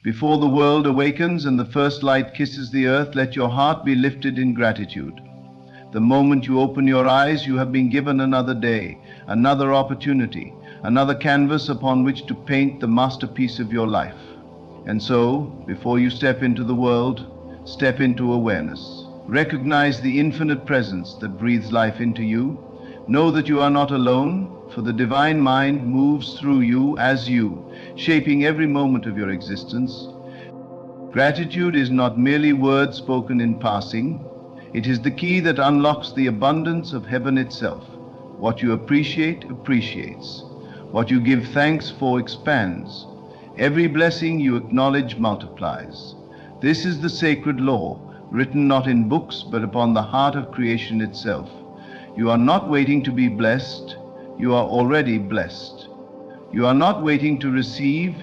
Before the world awakens and the first light kisses the earth, let your heart be lifted in gratitude. The moment you open your eyes, you have been given another day, another opportunity, another canvas upon which to paint the masterpiece of your life. And so, before you step into the world, step into awareness. Recognize the infinite presence that breathes life into you. Know that you are not alone, for the divine mind moves through you as you, shaping every moment of your existence. Gratitude is not merely words spoken in passing. It is the key that unlocks the abundance of heaven itself. What you appreciate, appreciates. What you give thanks for expands. Every blessing you acknowledge multiplies. This is the sacred law, written not in books, but upon the heart of creation itself. You are not waiting to be blessed, you are already blessed. You are not waiting to receive,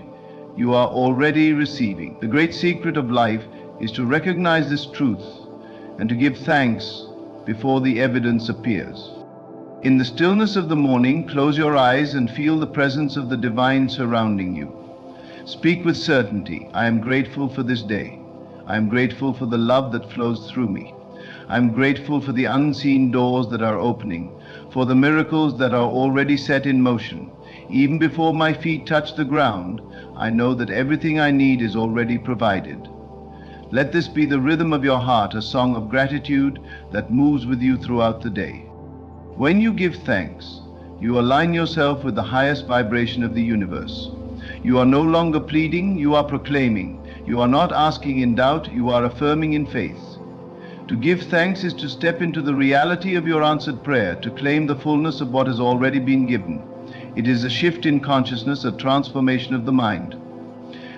you are already receiving. The great secret of life is to recognize this truth and to give thanks before the evidence appears. In the stillness of the morning, close your eyes and feel the presence of the divine surrounding you. Speak with certainty, I am grateful for this day. I am grateful for the love that flows through me. I am grateful for the unseen doors that are opening, for the miracles that are already set in motion. Even before my feet touch the ground, I know that everything I need is already provided. Let this be the rhythm of your heart, a song of gratitude that moves with you throughout the day. When you give thanks, you align yourself with the highest vibration of the universe. You are no longer pleading, you are proclaiming. You are not asking in doubt, you are affirming in faith. To give thanks is to step into the reality of your answered prayer, to claim the fullness of what has already been given. It is a shift in consciousness, a transformation of the mind.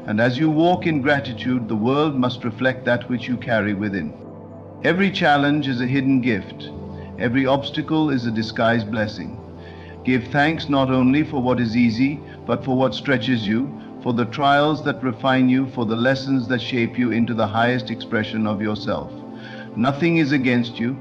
And as you walk in gratitude, the world must reflect that which you carry within. Every challenge is a hidden gift. Every obstacle is a disguised blessing. Give thanks not only for what is easy, but for what stretches you, for the trials that refine you, for the lessons that shape you into the highest expression of yourself. Nothing is against you.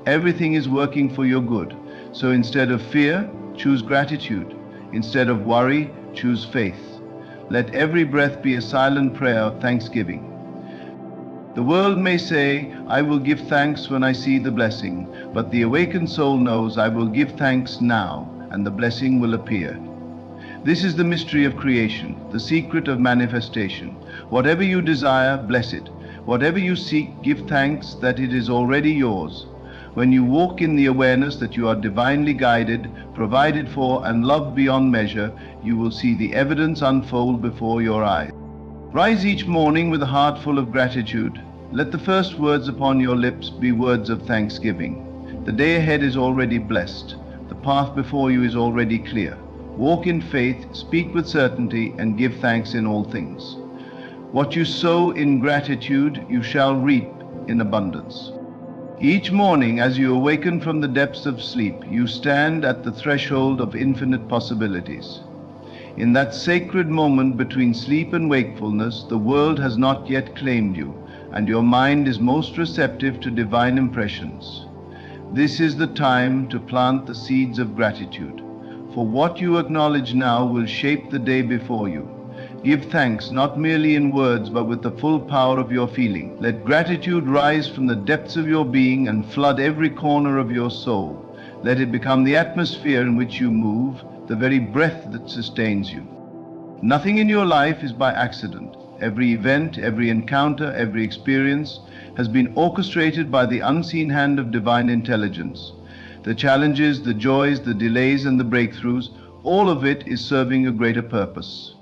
Everything is working for your good. So instead of fear, choose gratitude. Instead of worry, choose faith. Let every breath be a silent prayer of thanksgiving. The world may say, I will give thanks when I see the blessing, but the awakened soul knows, I will give thanks now, and the blessing will appear. This is the mystery of creation, the secret of manifestation. Whatever you desire, bless it. Whatever you seek, give thanks that it is already yours. When you walk in the awareness that you are divinely guided, provided for, and loved beyond measure, you will see the evidence unfold before your eyes. Rise each morning with a heart full of gratitude. Let the first words upon your lips be words of thanksgiving. The day ahead is already blessed. The path before you is already clear. Walk in faith, speak with certainty, and give thanks in all things. What you sow in gratitude, you shall reap in abundance. Each morning, as you awaken from the depths of sleep, you stand at the threshold of infinite possibilities. In that sacred moment between sleep and wakefulness, the world has not yet claimed you, and your mind is most receptive to divine impressions. This is the time to plant the seeds of gratitude, for what you acknowledge now will shape the day before you. Give thanks not merely in words, but with the full power of your feeling. Let gratitude rise from the depths of your being and flood every corner of your soul. Let it become the atmosphere in which you move, the very breath that sustains you. Nothing in your life is by accident. Every event, every encounter, every experience has been orchestrated by the unseen hand of divine intelligence. The challenges, the joys, the delays, and the breakthroughs, all of it is serving a greater purpose.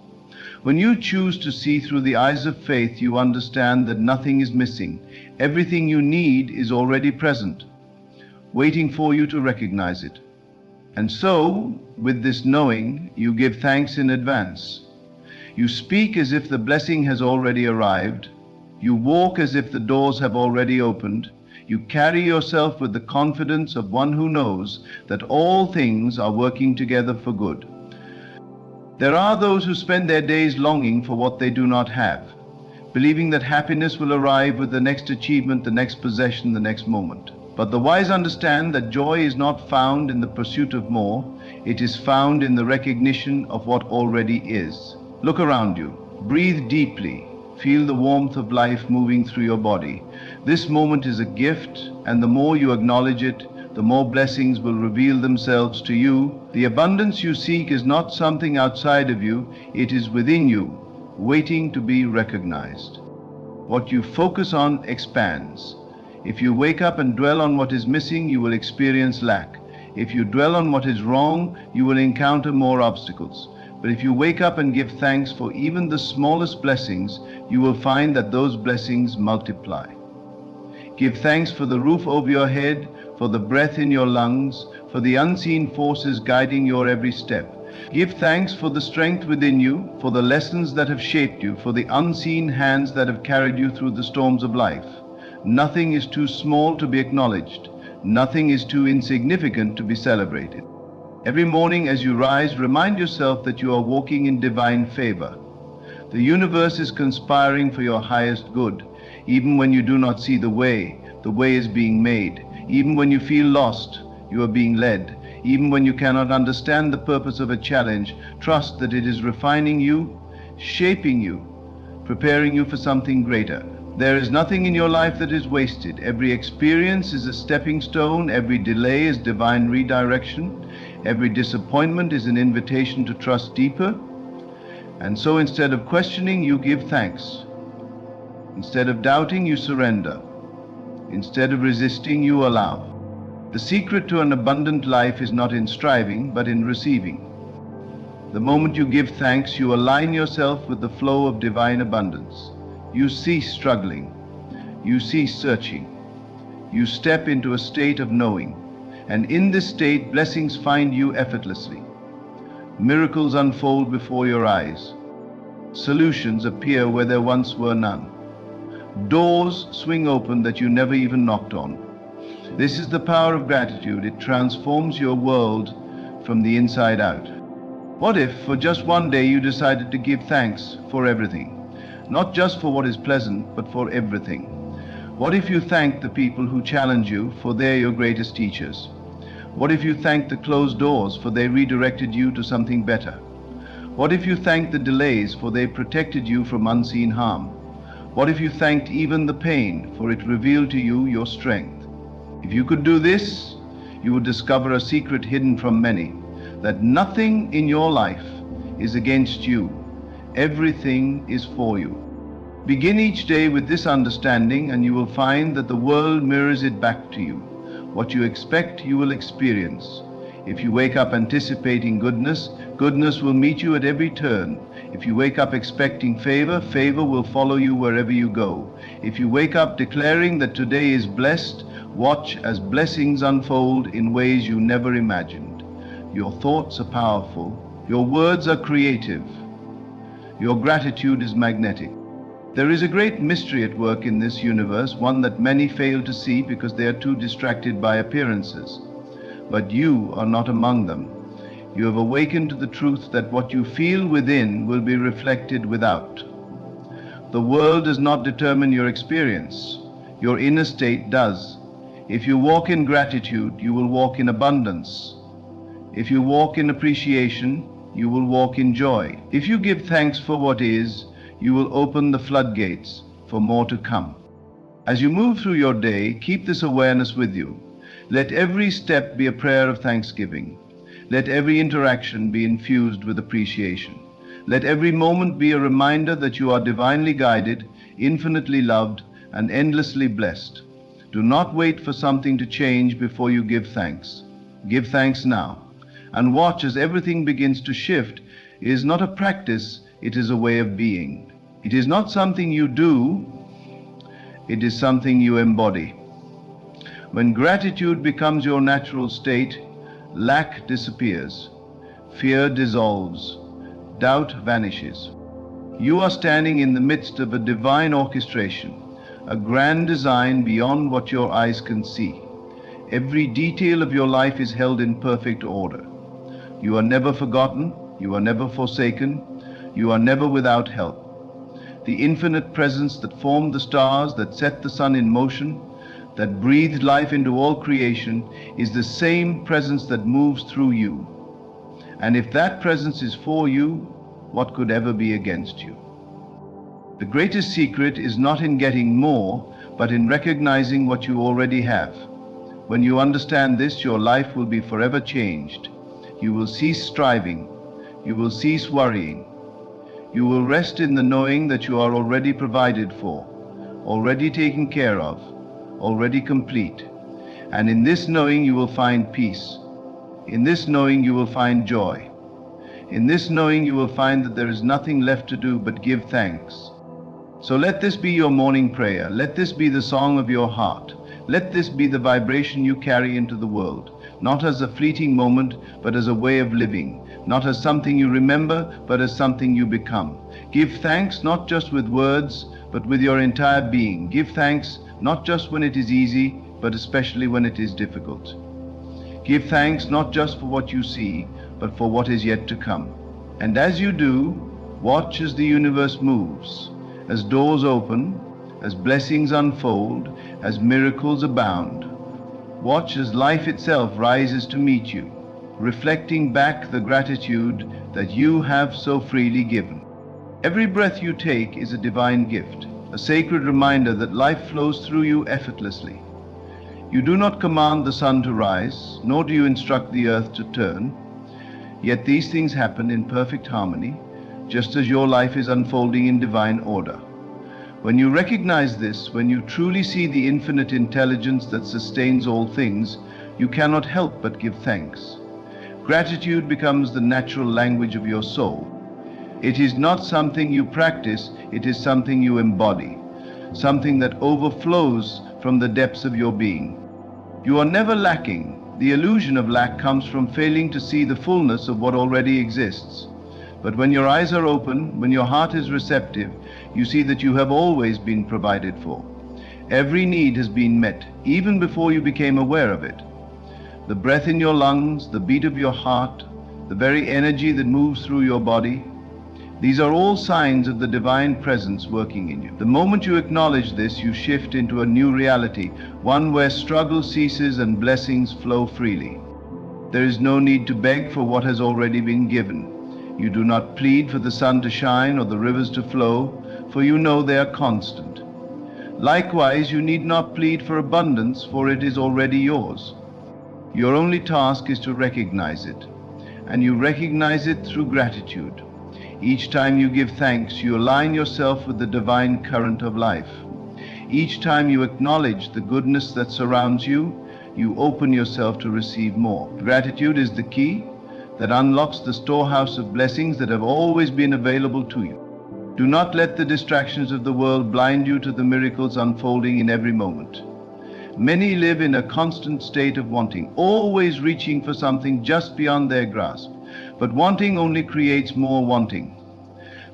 When you choose to see through the eyes of faith, you understand that nothing is missing. Everything you need is already present, waiting for you to recognize it. And so, with this knowing, you give thanks in advance. You speak as if the blessing has already arrived. You walk as if the doors have already opened. You carry yourself with the confidence of one who knows that all things are working together for good. There are those who spend their days longing for what they do not have, believing that happiness will arrive with the next achievement, the next possession, the next moment. But the wise understand that joy is not found in the pursuit of more, it is found in the recognition of what already is. Look around you, breathe deeply, Feel the warmth of life moving through your body. This moment is a gift, and the more you acknowledge it, the more blessings will reveal themselves to you. The abundance you seek is not something outside of you, it is within you, waiting to be recognized. What you focus on expands. If you wake up and dwell on what is missing, you will experience lack. If you dwell on what is wrong, you will encounter more obstacles. But if you wake up and give thanks for even the smallest blessings, you will find that those blessings multiply. Give thanks for the roof over your head, for the breath in your lungs, for the unseen forces guiding your every step. Give thanks for the strength within you, for the lessons that have shaped you, for the unseen hands that have carried you through the storms of life. Nothing is too small to be acknowledged. Nothing is too insignificant to be celebrated. Every morning as you rise, remind yourself that you are walking in divine favor. The universe is conspiring for your highest good. Even when you do not see the way is being made. Even when you feel lost, you are being led. Even when you cannot understand the purpose of a challenge, trust that it is refining you, shaping you, preparing you for something greater. There is nothing in your life that is wasted. Every experience is a stepping stone. Every delay is divine redirection. Every disappointment is an invitation to trust deeper. And so instead of questioning, you give thanks. Instead of doubting, you surrender. Instead of resisting, you allow. The secret to an abundant life is not in striving, but in receiving. The moment you give thanks, you align yourself with the flow of divine abundance. You cease struggling. You cease searching. You step into a state of knowing. And in this state, blessings find you effortlessly. Miracles unfold before your eyes. Solutions appear where there once were none. Doors swing open that you never even knocked on. This is the power of gratitude. It transforms your world from the inside out. What if, for just one day, you decided to give thanks for everything? Not just for what is pleasant, but for everything. What if you thanked the people who challenge you, for they're your greatest teachers? What if you thanked the closed doors, for they redirected you to something better? What if you thanked the delays, for they protected you from unseen harm? What if you thanked even the pain, for it revealed to you your strength? If you could do this, you would discover a secret hidden from many, that nothing in your life is against you. Everything is for you. Begin each day with this understanding, and you will find that the world mirrors it back to you. What you expect, you will experience. If you wake up anticipating goodness, goodness will meet you at every turn. If you wake up expecting favor, favor will follow you wherever you go. If you wake up declaring that today is blessed, watch as blessings unfold in ways you never imagined. Your thoughts are powerful. Your words are creative. Your gratitude is magnetic. There is a great mystery at work in this universe, one that many fail to see because they are too distracted by appearances. But you are not among them. You have awakened to the truth that what you feel within will be reflected without. The world does not determine your experience. Your inner state does. If you walk in gratitude, you will walk in abundance. If you walk in appreciation, you will walk in joy. If you give thanks for what is, you will open the floodgates for more to come. As you move through your day, keep this awareness with you. Let every step be a prayer of thanksgiving. Let every interaction be infused with appreciation. Let every moment be a reminder that you are divinely guided, infinitely loved, and endlessly blessed. Do not wait for something to change before you give thanks. Give thanks now. And watch as everything begins to shift. It is not a practice, it is a way of being. It is not something you do, it is something you embody. When gratitude becomes your natural state, lack disappears, fear dissolves, doubt vanishes. You are standing in the midst of a divine orchestration, a grand design beyond what your eyes can see. Every detail of your life is held in perfect order. You are never forgotten, you are never forsaken, you are never without help. The infinite presence that formed the stars, that set the sun in motion, that breathed life into all creation, is the same presence that moves through you. And if that presence is for you, what could ever be against you? The greatest secret is not in getting more, but in recognizing what you already have. When you understand this, your life will be forever changed. You will cease striving. You will cease worrying. You will rest in the knowing that you are already provided for, already taken care of, already complete. And in this knowing you will find peace. In this knowing you will find joy. In this knowing you will find that there is nothing left to do but give thanks. So let this be your morning prayer. Let this be the song of your heart. Let this be the vibration you carry into the world, not as a fleeting moment, but as a way of living, not as something you remember, but as something you become. Give thanks not just with words, but with your entire being. Give thanks not just when it is easy, but especially when it is difficult. Give thanks not just for what you see, but for what is yet to come. And as you do, watch as the universe moves, as doors open, as blessings unfold, as miracles abound. Watch as life itself rises to meet you, reflecting back the gratitude that you have so freely given. Every breath you take is a divine gift, a sacred reminder that life flows through you effortlessly. You do not command the sun to rise, nor do you instruct the earth to turn. Yet these things happen in perfect harmony, just as your life is unfolding in divine order. When you recognize this, when you truly see the infinite intelligence that sustains all things, you cannot help but give thanks. Gratitude becomes the natural language of your soul. It is not something you practice, it is something you embody, something that overflows from the depths of your being. You are never lacking. The illusion of lack comes from failing to see the fullness of what already exists. But when your eyes are open, when your heart is receptive, you see that you have always been provided for. Every need has been met, even before you became aware of it. The breath in your lungs, the beat of your heart, the very energy that moves through your body, these are all signs of the divine presence working in you. The moment you acknowledge this, you shift into a new reality, one where struggle ceases and blessings flow freely. There is no need to beg for what has already been given. You do not plead for the sun to shine or the rivers to flow, for you know they are constant. Likewise, you need not plead for abundance, for it is already yours. Your only task is to recognize it, and you recognize it through gratitude. Each time you give thanks, you align yourself with the divine current of life. Each time you acknowledge the goodness that surrounds you, you open yourself to receive more. Gratitude is the key that unlocks the storehouse of blessings that have always been available to you. Do not let the distractions of the world blind you to the miracles unfolding in every moment. Many live in a constant state of wanting, always reaching for something just beyond their grasp. But wanting only creates more wanting.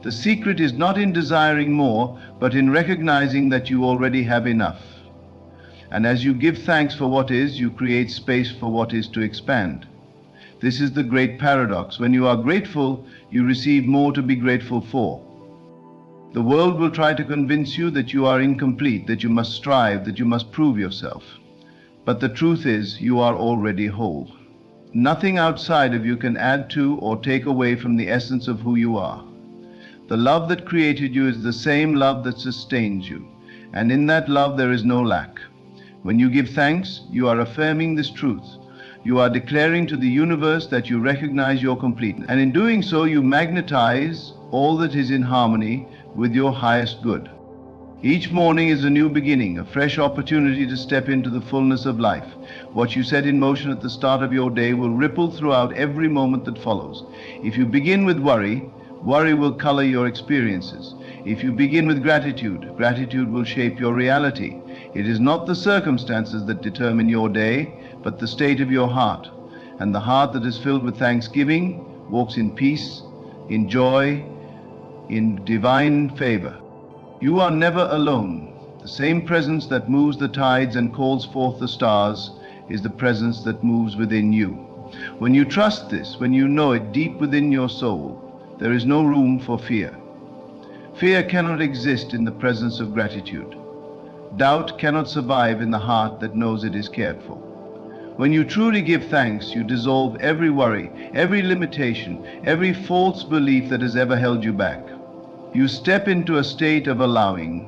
The secret is not in desiring more, but in recognizing that you already have enough. And as you give thanks for what is, you create space for what is to expand. This is the great paradox. When you are grateful, you receive more to be grateful for. The world will try to convince you that you are incomplete, that you must strive, that you must prove yourself. But the truth is, you are already whole. Nothing outside of you can add to or take away from the essence of who you are. The love that created you is the same love that sustains you, and in that love there is no lack. When you give thanks, you are affirming this truth. You are declaring to the universe that you recognize your completeness, and in doing so you magnetize all that is in harmony with your highest good. Each morning is a new beginning, a fresh opportunity to step into the fullness of life. What you set in motion at the start of your day will ripple throughout every moment that follows. If you begin with worry, worry will color your experiences. If you begin with gratitude, gratitude will shape your reality. It is not the circumstances that determine your day, but the state of your heart. And the heart that is filled with thanksgiving walks in peace, in joy, in divine favor. You are never alone. The same presence that moves the tides and calls forth the stars is the presence that moves within you. When you trust this, when you know it deep within your soul, there is no room for fear. Fear cannot exist in the presence of gratitude. Doubt cannot survive in the heart that knows it is cared for. When you truly give thanks, you dissolve every worry, every limitation, every false belief that has ever held you back. You step into a state of allowing,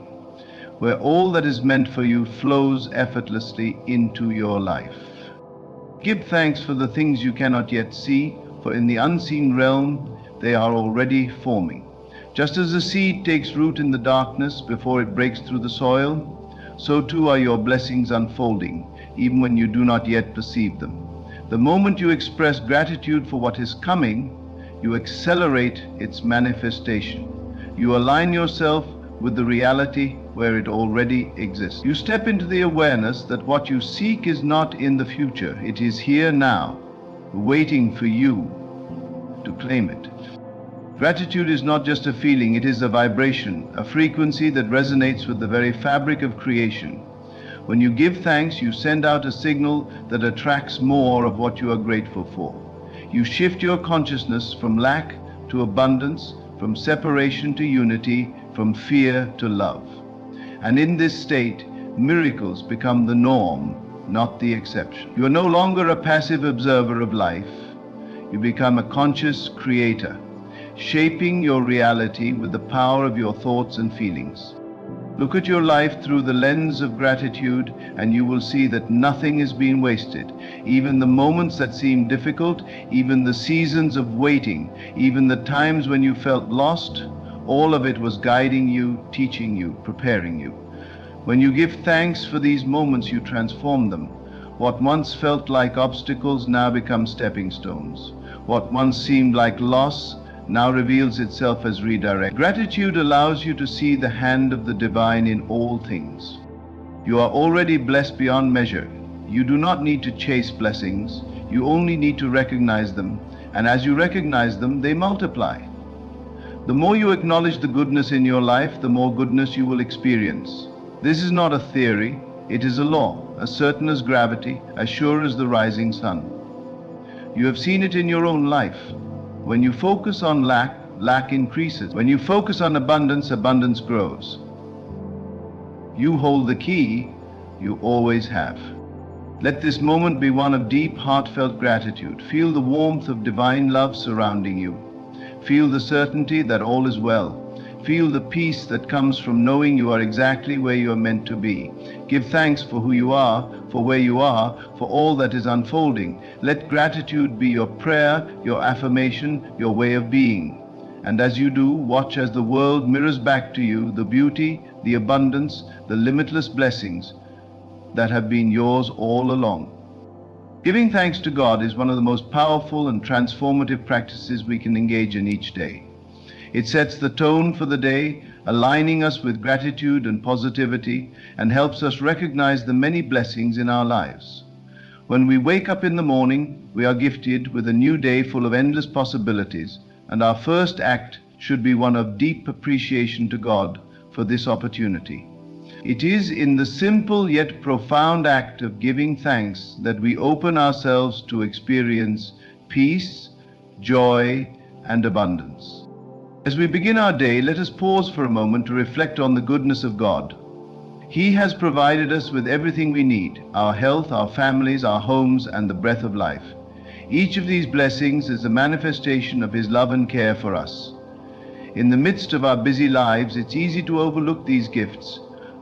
where all that is meant for you flows effortlessly into your life. Give thanks for the things you cannot yet see, for in the unseen realm they are already forming. Just as a seed takes root in the darkness before it breaks through the soil, so too are your blessings unfolding, even when you do not yet perceive them. The moment you express gratitude for what is coming, you accelerate its manifestation. You align yourself with the reality where it already exists. You step into the awareness that what you seek is not in the future, it is here now, waiting for you to claim it. Gratitude is not just a feeling, it is a vibration, a frequency that resonates with the very fabric of creation. When you give thanks, you send out a signal that attracts more of what you are grateful for. You shift your consciousness from lack to abundance, from separation to unity, from fear to love. And in this state, miracles become the norm, not the exception. You are no longer a passive observer of life. You become a conscious creator, shaping your reality with the power of your thoughts and feelings. Look at your life through the lens of gratitude, and you will see that nothing is being wasted. Even the moments that seem difficult, even the seasons of waiting, even the times when you felt lost, all of it was guiding you, teaching you, preparing you. When you give thanks for these moments, you transform them. What once felt like obstacles now become stepping stones. What once seemed like loss now reveals itself as redirect. Gratitude allows you to see the hand of the divine in all things. You are already blessed beyond measure. You do not need to chase blessings. You only need to recognize them, and as you recognize them, they multiply. The more you acknowledge the goodness in your life, the more goodness you will experience. This is not a theory, it is a law, as certain as gravity, as sure as the rising sun. You have seen it in your own life. When you focus on lack, lack increases. When you focus on abundance, abundance grows. You hold the key, you always have. Let this moment be one of deep, heartfelt gratitude. Feel the warmth of divine love surrounding you. Feel the certainty that all is well. Feel the peace that comes from knowing you are exactly where you are meant to be. Give thanks for who you are, for where you are, for all that is unfolding. Let gratitude be your prayer, your affirmation, your way of being. And as you do, watch as the world mirrors back to you the beauty, the abundance, the limitless blessings that have been yours all along. Giving thanks to God is one of the most powerful and transformative practices we can engage in each day. It sets the tone for the day, aligning us with gratitude and positivity, and helps us recognize the many blessings in our lives. When we wake up in the morning, we are gifted with a new day full of endless possibilities, and our first act should be one of deep appreciation to God for this opportunity. It is in the simple yet profound act of giving thanks that we open ourselves to experience peace, joy, and abundance. As we begin our day, let us pause for a moment to reflect on the goodness of God. He has provided us with everything we need, our health, our families, our homes, and the breath of life. Each of these blessings is a manifestation of His love and care for us. In the midst of our busy lives, it's easy to overlook these gifts,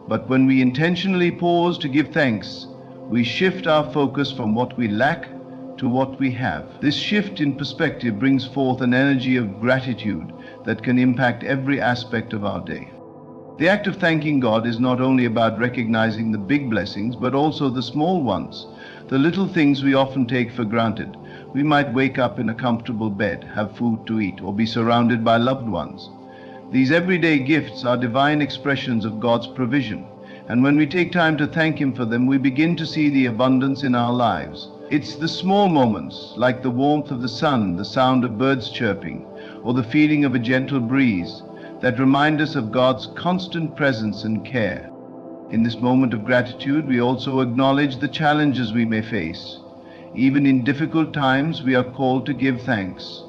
but when we intentionally pause to give thanks, we shift our focus from what we lack to what we have. This shift in perspective brings forth an energy of gratitude that can impact every aspect of our day. The act of thanking God is not only about recognizing the big blessings, but also the small ones, the little things we often take for granted. We might wake up in a comfortable bed, have food to eat, or be surrounded by loved ones. These everyday gifts are divine expressions of God's provision, and when we take time to thank Him for them, we begin to see the abundance in our lives. It's the small moments, like the warmth of the sun, the sound of birds chirping, or the feeling of a gentle breeze, that remind us of God's constant presence and care. In this moment of gratitude, we also acknowledge the challenges we may face. Even in difficult times, we are called to give thanks.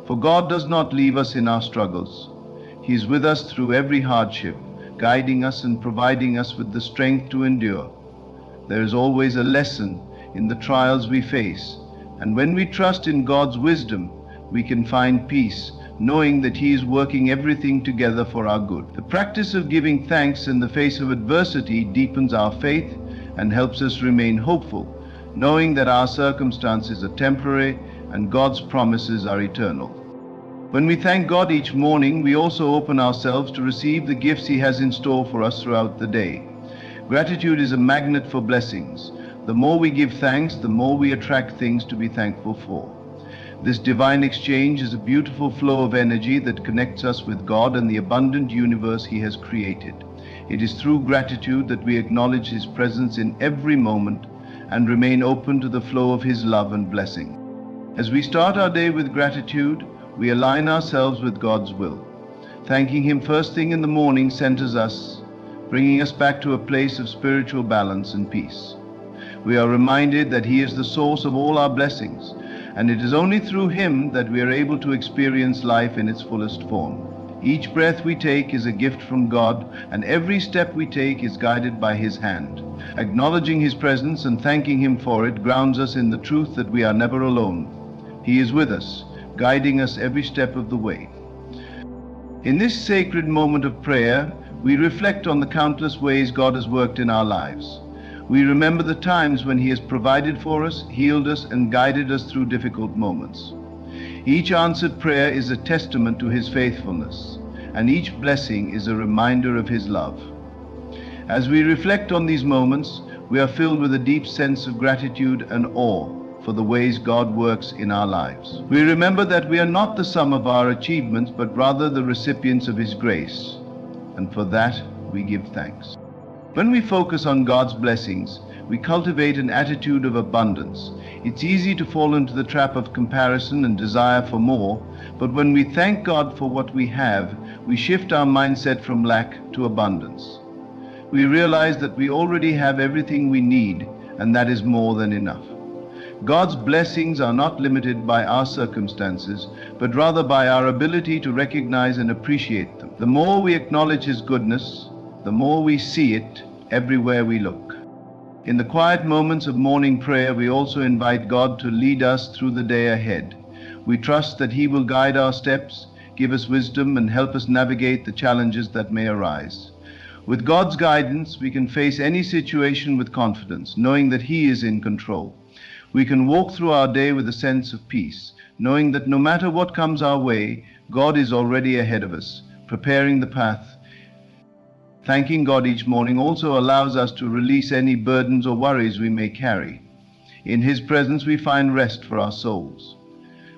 For God does not leave us in our struggles. He is with us through every hardship, guiding us and providing us with the strength to endure. There is always a lesson in the trials we face, and when we trust in God's wisdom, we can find peace, knowing that He is working everything together for our good. The practice of giving thanks in the face of adversity deepens our faith and helps us remain hopeful, knowing that our circumstances are temporary and God's promises are eternal. When we thank God each morning, we also open ourselves to receive the gifts He has in store for us throughout the day. Gratitude is a magnet for blessings. The more we give thanks, the more we attract things to be thankful for. This divine exchange is a beautiful flow of energy that connects us with God and the abundant universe He has created. It is through gratitude that we acknowledge His presence in every moment and remain open to the flow of His love and blessing. As we start our day with gratitude, we align ourselves with God's will. Thanking Him first thing in the morning centers us, bringing us back to a place of spiritual balance and peace. We are reminded that He is the source of all our blessings, and it is only through Him that we are able to experience life in its fullest form. Each breath we take is a gift from God, and every step we take is guided by His hand. Acknowledging His presence and thanking Him for it grounds us in the truth that we are never alone. He is with us, guiding us every step of the way. In this sacred moment of prayer, we reflect on the countless ways God has worked in our lives. We remember the times when He has provided for us, healed us, and guided us through difficult moments. Each answered prayer is a testament to His faithfulness, and each blessing is a reminder of His love. As we reflect on these moments, we are filled with a deep sense of gratitude and awe for the ways God works in our lives. We remember that we are not the sum of our achievements, but rather the recipients of His grace, and for that we give thanks. When we focus on God's blessings, we cultivate an attitude of abundance. It's easy to fall into the trap of comparison and desire for more, but when we thank God for what we have, we shift our mindset from lack to abundance. We realize that we already have everything we need, and that is more than enough. God's blessings are not limited by our circumstances, but rather by our ability to recognize and appreciate them. The more we acknowledge His goodness, the more we see it everywhere we look. In the quiet moments of morning prayer, we also invite God to lead us through the day ahead. We trust that He will guide our steps, give us wisdom, and help us navigate the challenges that may arise. With God's guidance, we can face any situation with confidence, knowing that He is in control. We can walk through our day with a sense of peace, knowing that no matter what comes our way, God is already ahead of us, preparing the path. Thanking God each morning also allows us to release any burdens or worries we may carry. In His presence we find rest for our souls.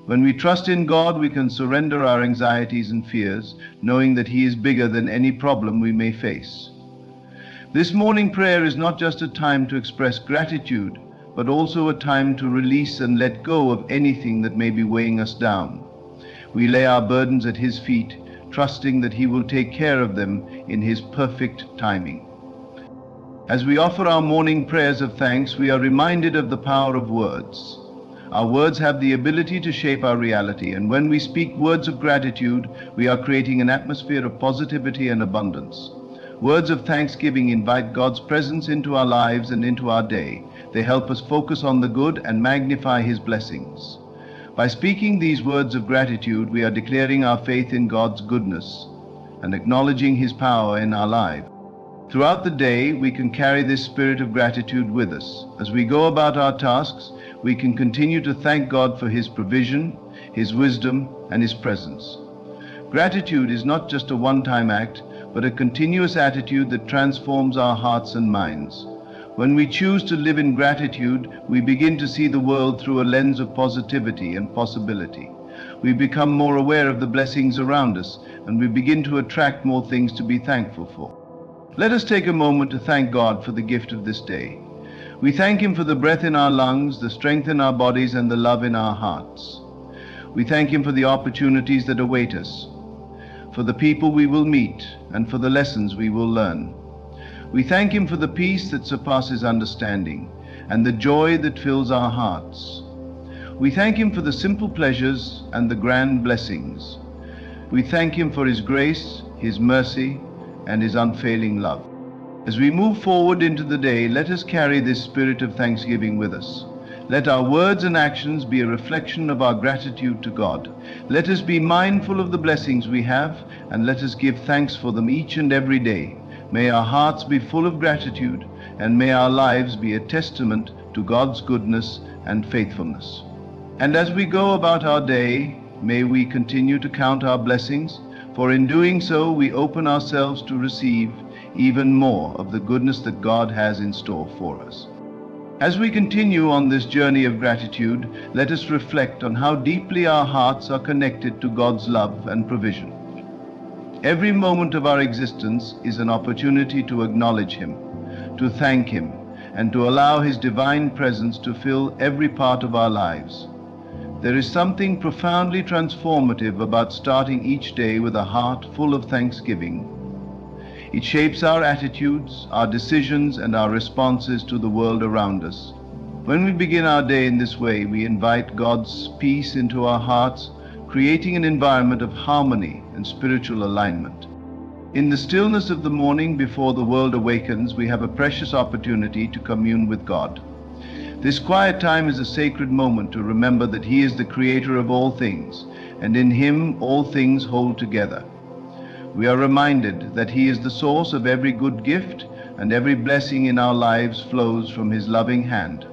When we trust in God, we can surrender our anxieties and fears, knowing that He is bigger than any problem we may face. This morning prayer is not just a time to express gratitude, but also a time to release and let go of anything that may be weighing us down. We lay our burdens at His feet, trusting that He will take care of them in His perfect timing. As we offer our morning prayers of thanks, we are reminded of the power of words. Our words have the ability to shape our reality, and when we speak words of gratitude, we are creating an atmosphere of positivity and abundance. Words of thanksgiving invite God's presence into our lives and into our day. They help us focus on the good and magnify His blessings. By speaking these words of gratitude, we are declaring our faith in God's goodness and acknowledging His power in our lives. Throughout the day, we can carry this spirit of gratitude with us. As we go about our tasks, we can continue to thank God for His provision, His wisdom, and His presence. Gratitude is not just a one-time act, but a continuous attitude that transforms our hearts and minds. When we choose to live in gratitude, we begin to see the world through a lens of positivity and possibility. We become more aware of the blessings around us, and we begin to attract more things to be thankful for. Let us take a moment to thank God for the gift of this day. We thank Him for the breath in our lungs, the strength in our bodies, and the love in our hearts. We thank Him for the opportunities that await us, for the people we will meet, and for the lessons we will learn. We thank Him for the peace that surpasses understanding, and the joy that fills our hearts. We thank Him for the simple pleasures and the grand blessings. We thank Him for His grace, His mercy, and His unfailing love. As we move forward into the day, let us carry this spirit of thanksgiving with us. Let our words and actions be a reflection of our gratitude to God. Let us be mindful of the blessings we have, and let us give thanks for them each and every day. May our hearts be full of gratitude, and may our lives be a testament to God's goodness and faithfulness. And as we go about our day, may we continue to count our blessings, for in doing so we open ourselves to receive even more of the goodness that God has in store for us. As we continue on this journey of gratitude, let us reflect on how deeply our hearts are connected to God's love and provision. Every moment of our existence is an opportunity to acknowledge Him, to thank Him, and to allow His divine presence to fill every part of our lives. There is something profoundly transformative about starting each day with a heart full of thanksgiving. It shapes our attitudes, our decisions, and our responses to the world around us. When we begin our day in this way, we invite God's peace into our hearts, creating an environment of harmony and spiritual alignment. In the stillness of the morning before the world awakens, we have a precious opportunity to commune with God. This quiet time is a sacred moment to remember that He is the creator of all things, and in Him all things hold together. We are reminded that He is the source of every good gift, and every blessing in our lives flows from His loving hand.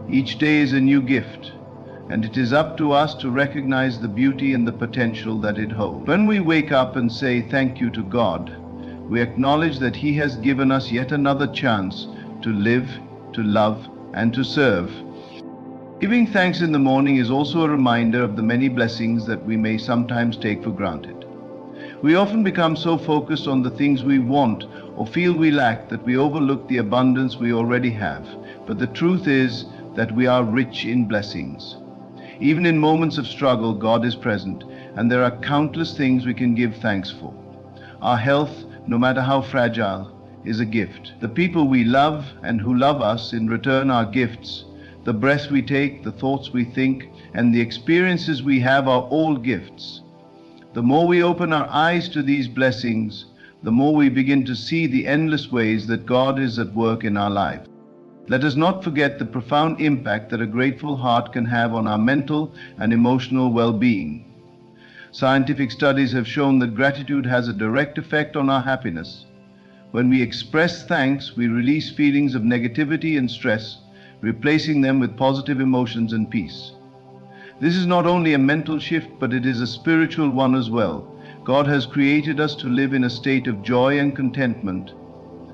Each day is a new gift, and it is up to us to recognize the beauty and the potential that it holds. When we wake up and say thank you to God, we acknowledge that He has given us yet another chance to live, to love, and to serve. Giving thanks in the morning is also a reminder of the many blessings that we may sometimes take for granted. We often become so focused on the things we want or feel we lack that we overlook the abundance we already have. But the truth is that we are rich in blessings. Even in moments of struggle, God is present, and there are countless things we can give thanks for. Our health, no matter how fragile, is a gift. The people we love and who love us in return are gifts. The breath we take, the thoughts we think, and the experiences we have are all gifts. The more we open our eyes to these blessings, the more we begin to see the endless ways that God is at work in our lives. Let us not forget the profound impact that a grateful heart can have on our mental and emotional well-being. Scientific studies have shown that gratitude has a direct effect on our happiness. When we express thanks, we release feelings of negativity and stress, replacing them with positive emotions and peace. This is not only a mental shift, but it is a spiritual one as well. God has created us to live in a state of joy and contentment,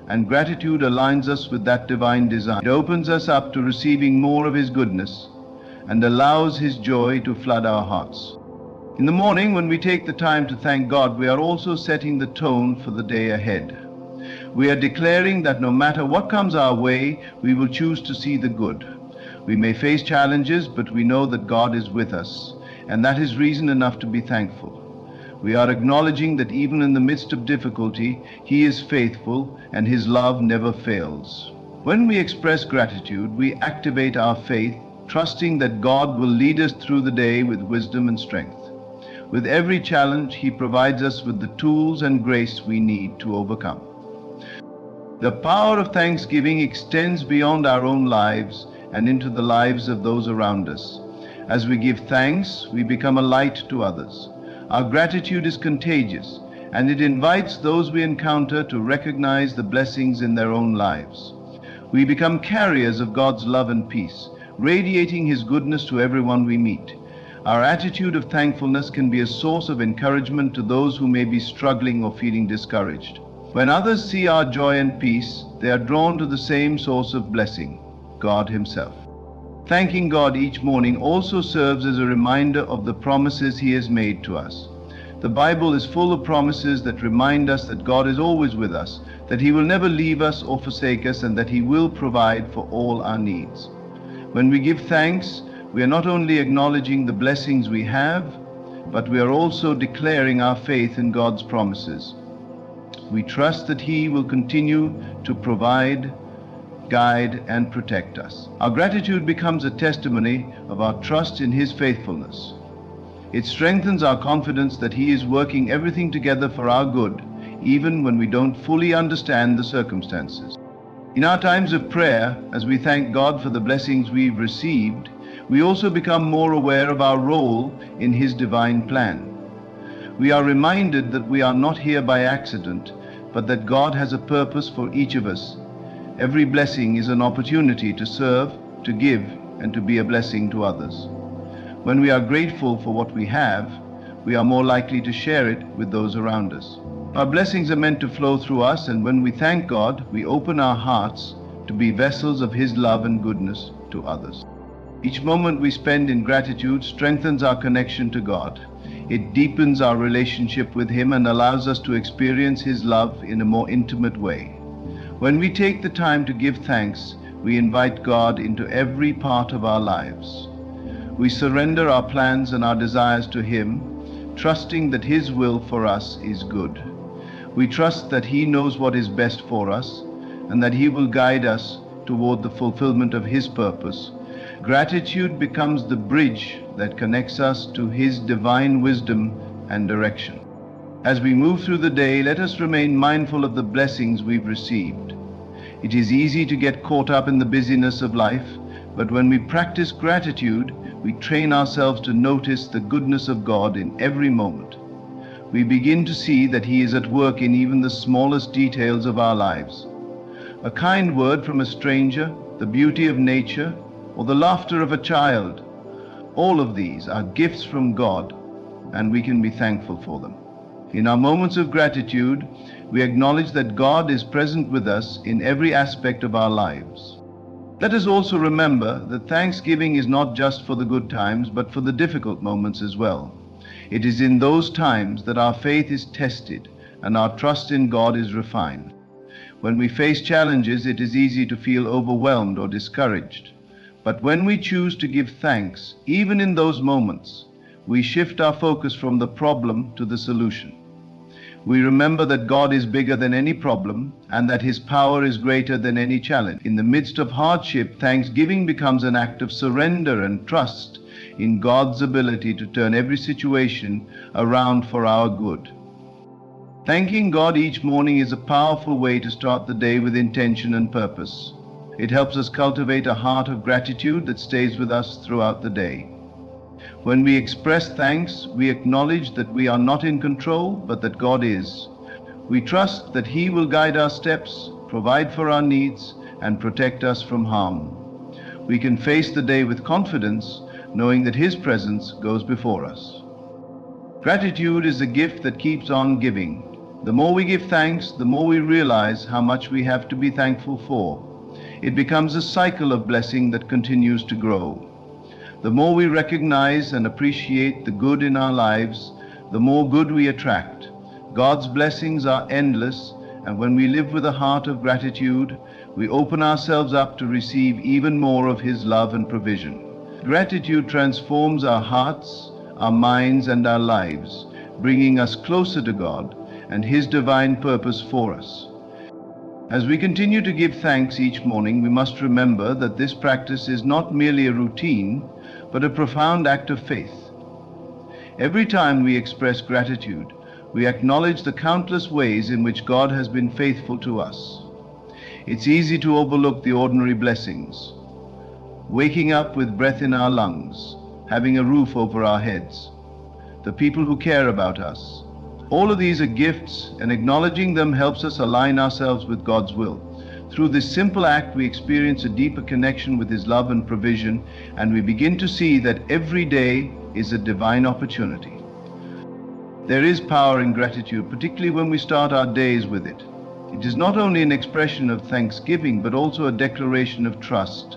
and gratitude aligns us with that divine design. It opens us up to receiving more of His goodness and allows His joy to flood our hearts. In the morning, when we take the time to thank God, we are also setting the tone for the day ahead. We are declaring that no matter what comes our way, we will choose to see the good. We may face challenges, but we know that God is with us, and that is reason enough to be thankful. We are acknowledging that even in the midst of difficulty, He is faithful and His love never fails. When we express gratitude, we activate our faith, trusting that God will lead us through the day with wisdom and strength. With every challenge, He provides us with the tools and grace we need to overcome. The power of thanksgiving extends beyond our own lives and into the lives of those around us. As we give thanks, we become a light to others. Our gratitude is contagious, and it invites those we encounter to recognize the blessings in their own lives. We become carriers of God's love and peace, radiating His goodness to everyone we meet. Our attitude of thankfulness can be a source of encouragement to those who may be struggling or feeling discouraged. When others see our joy and peace, they are drawn to the same source of blessing, God Himself. Thanking God each morning also serves as a reminder of the promises He has made to us. The Bible is full of promises that remind us that God is always with us, that He will never leave us or forsake us, and that He will provide for all our needs. When we give thanks, we are not only acknowledging the blessings we have, but we are also declaring our faith in God's promises. We trust that He will continue to provide, guide, and protect us. Our gratitude becomes a testimony of our trust in His faithfulness. It strengthens our confidence that He is working everything together for our good, even when we don't fully understand the circumstances. In our times of prayer, as we thank God for the blessings we've received, we also become more aware of our role in His divine plan. We are reminded that we are not here by accident, but that God has a purpose for each of us. Every blessing is an opportunity to serve, to give, and to be a blessing to others. When we are grateful for what we have, we are more likely to share it with those around us. Our blessings are meant to flow through us, and when we thank God, we open our hearts to be vessels of His love and goodness to others. Each moment we spend in gratitude strengthens our connection to God. It deepens our relationship with Him and allows us to experience His love in a more intimate way. When we take the time to give thanks, we invite God into every part of our lives. We surrender our plans and our desires to Him, trusting that His will for us is good. We trust that He knows what is best for us and that He will guide us toward the fulfillment of His purpose. Gratitude becomes the bridge that connects us to His divine wisdom and direction. As we move through the day, let us remain mindful of the blessings we've received. It is easy to get caught up in the busyness of life, but when we practice gratitude, we train ourselves to notice the goodness of God in every moment. We begin to see that He is at work in even the smallest details of our lives. A kind word from a stranger, the beauty of nature, or the laughter of a child, all of these are gifts from God, and we can be thankful for them. In our moments of gratitude, we acknowledge that God is present with us in every aspect of our lives. Let us also remember that thanksgiving is not just for the good times, but for the difficult moments as well. It is in those times that our faith is tested and our trust in God is refined. When we face challenges, it is easy to feel overwhelmed or discouraged. But when we choose to give thanks, even in those moments, we shift our focus from the problem to the solution. We remember that God is bigger than any problem and that His power is greater than any challenge. In the midst of hardship, thanksgiving becomes an act of surrender and trust in God's ability to turn every situation around for our good. Thanking God each morning is a powerful way to start the day with intention and purpose. It helps us cultivate a heart of gratitude that stays with us throughout the day. When we express thanks, we acknowledge that we are not in control, but that God is. We trust that He will guide our steps, provide for our needs, and protect us from harm. We can face the day with confidence, knowing that His presence goes before us. Gratitude is a gift that keeps on giving. The more we give thanks, the more we realize how much we have to be thankful for. It becomes a cycle of blessing that continues to grow. The more we recognize and appreciate the good in our lives, the more good we attract. God's blessings are endless, and when we live with a heart of gratitude, we open ourselves up to receive even more of His love and provision. Gratitude transforms our hearts, our minds, and our lives, bringing us closer to God and His divine purpose for us. As we continue to give thanks each morning, we must remember that this practice is not merely a routine, but a profound act of faith. Every time we express gratitude, we acknowledge the countless ways in which God has been faithful to us. It's easy to overlook the ordinary blessings. Waking up with breath in our lungs, having a roof over our heads, the people who care about us. All of these are gifts, and acknowledging them helps us align ourselves with God's will. Through this simple act, we experience a deeper connection with His love and provision, and we begin to see that every day is a divine opportunity. There is power in gratitude, particularly when we start our days with it. It is not only an expression of thanksgiving, but also a declaration of trust.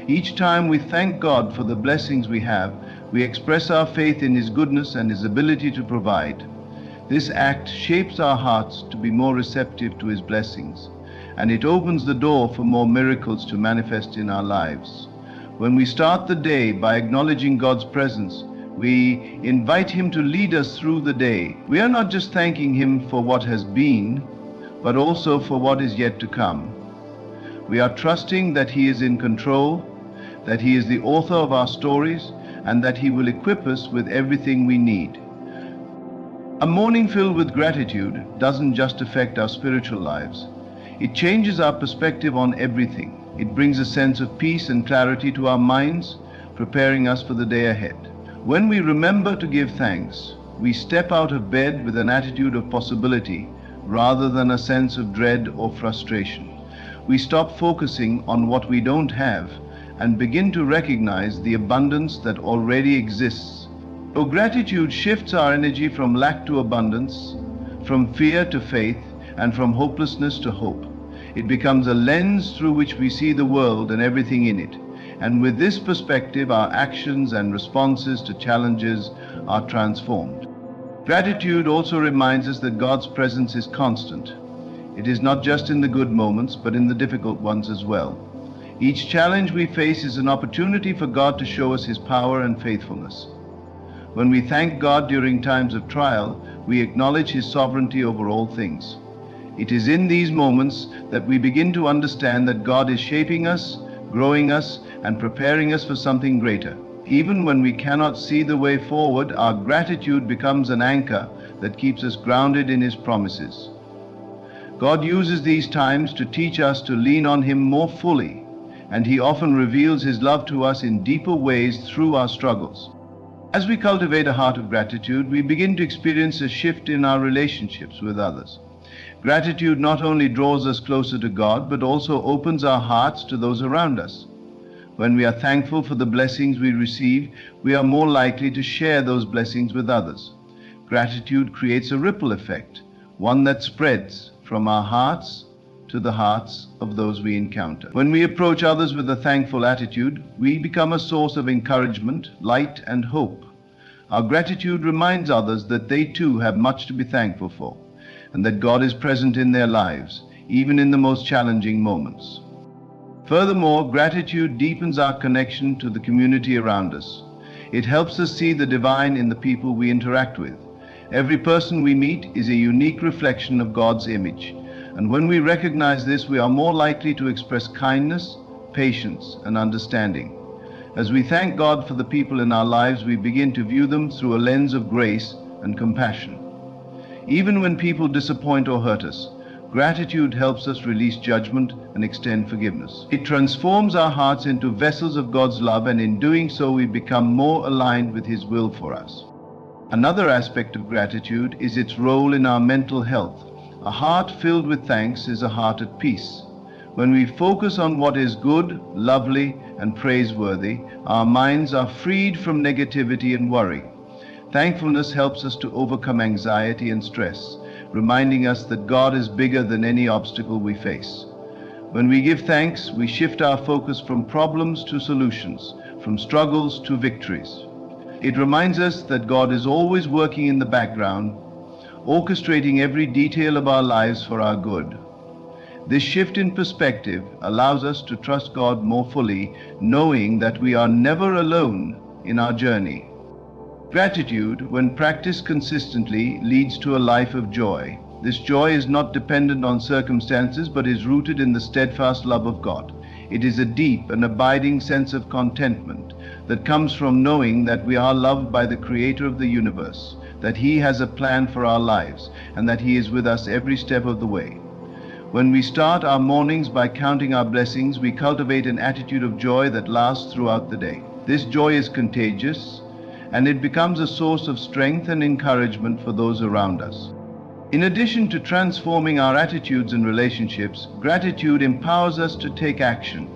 Each time we thank God for the blessings we have, we express our faith in His goodness and His ability to provide. This act shapes our hearts to be more receptive to His blessings, and it opens the door for more miracles to manifest in our lives. When we start the day by acknowledging God's presence, we invite Him to lead us through the day. We are not just thanking Him for what has been, but also for what is yet to come. We are trusting that He is in control, that He is the author of our stories, and that He will equip us with everything we need. A morning filled with gratitude doesn't just affect our spiritual lives. It changes our perspective on everything. It brings a sense of peace and clarity to our minds, preparing us for the day ahead. When we remember to give thanks, we step out of bed with an attitude of possibility rather than a sense of dread or frustration. We stop focusing on what we don't have and begin to recognize the abundance that already exists. So gratitude shifts our energy from lack to abundance, from fear to faith, and from hopelessness to hope. It becomes a lens through which we see the world and everything in it. And with this perspective, our actions and responses to challenges are transformed. Gratitude also reminds us that God's presence is constant. It is not just in the good moments, but in the difficult ones as well. Each challenge we face is an opportunity for God to show us His power and faithfulness. When we thank God during times of trial, we acknowledge His sovereignty over all things. It is in these moments that we begin to understand that God is shaping us, growing us, and preparing us for something greater. Even when we cannot see the way forward, our gratitude becomes an anchor that keeps us grounded in His promises. God uses these times to teach us to lean on Him more fully, and He often reveals His love to us in deeper ways through our struggles. As we cultivate a heart of gratitude, we begin to experience a shift in our relationships with others. Gratitude not only draws us closer to God, but also opens our hearts to those around us. When we are thankful for the blessings we receive, we are more likely to share those blessings with others. Gratitude creates a ripple effect, one that spreads from our hearts to the hearts of those we encounter. When we approach others with a thankful attitude, we become a source of encouragement, light, and hope. Our gratitude reminds others that they too have much to be thankful for, and that God is present in their lives, even in the most challenging moments. Furthermore, gratitude deepens our connection to the community around us. It helps us see the divine in the people we interact with. Every person we meet is a unique reflection of God's image, and when we recognize this, we are more likely to express kindness, patience, and understanding. As we thank God for the people in our lives, we begin to view them through a lens of grace and compassion. Even when people disappoint or hurt us, gratitude helps us release judgment and extend forgiveness. It transforms our hearts into vessels of God's love, and in doing so, we become more aligned with His will for us. Another aspect of gratitude is its role in our mental health. A heart filled with thanks is a heart at peace. When we focus on what is good, lovely, and praiseworthy, our minds are freed from negativity and worry. Thankfulness helps us to overcome anxiety and stress, reminding us that God is bigger than any obstacle we face. When we give thanks, we shift our focus from problems to solutions, from struggles to victories. It reminds us that God is always working in the background, orchestrating every detail of our lives for our good. This shift in perspective allows us to trust God more fully, knowing that we are never alone in our journey. Gratitude, when practiced consistently, leads to a life of joy. This joy is not dependent on circumstances, but is rooted in the steadfast love of God. It is a deep and abiding sense of contentment that comes from knowing that we are loved by the Creator of the universe, that He has a plan for our lives, and that He is with us every step of the way. When we start our mornings by counting our blessings, we cultivate an attitude of joy that lasts throughout the day. This joy is contagious, and it becomes a source of strength and encouragement for those around us. In addition to transforming our attitudes and relationships, gratitude empowers us to take action.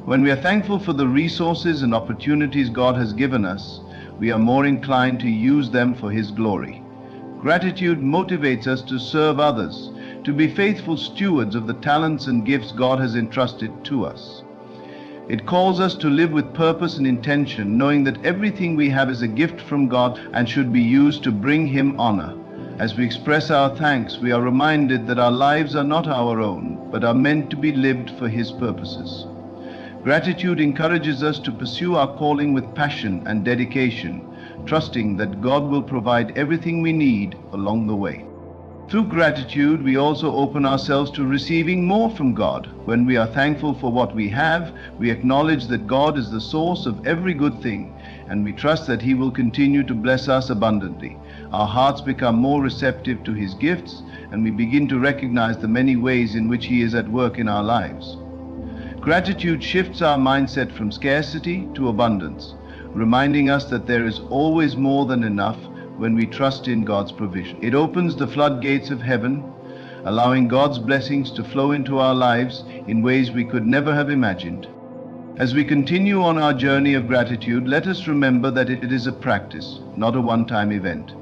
When we are thankful for the resources and opportunities God has given us, we are more inclined to use them for His glory. Gratitude motivates us to serve others, to be faithful stewards of the talents and gifts God has entrusted to us. It calls us to live with purpose and intention, knowing that everything we have is a gift from God and should be used to bring Him honor. As we express our thanks, we are reminded that our lives are not our own, but are meant to be lived for His purposes. Gratitude encourages us to pursue our calling with passion and dedication, trusting that God will provide everything we need along the way. Through gratitude, we also open ourselves to receiving more from God. When we are thankful for what we have, we acknowledge that God is the source of every good thing, and we trust that He will continue to bless us abundantly. Our hearts become more receptive to His gifts, and we begin to recognize the many ways in which He is at work in our lives. Gratitude shifts our mindset from scarcity to abundance, reminding us that there is always more than enough when we trust in God's provision. It opens the floodgates of heaven, allowing God's blessings to flow into our lives in ways we could never have imagined. As we continue on our journey of gratitude, let us remember that it is a practice, not a one-time event.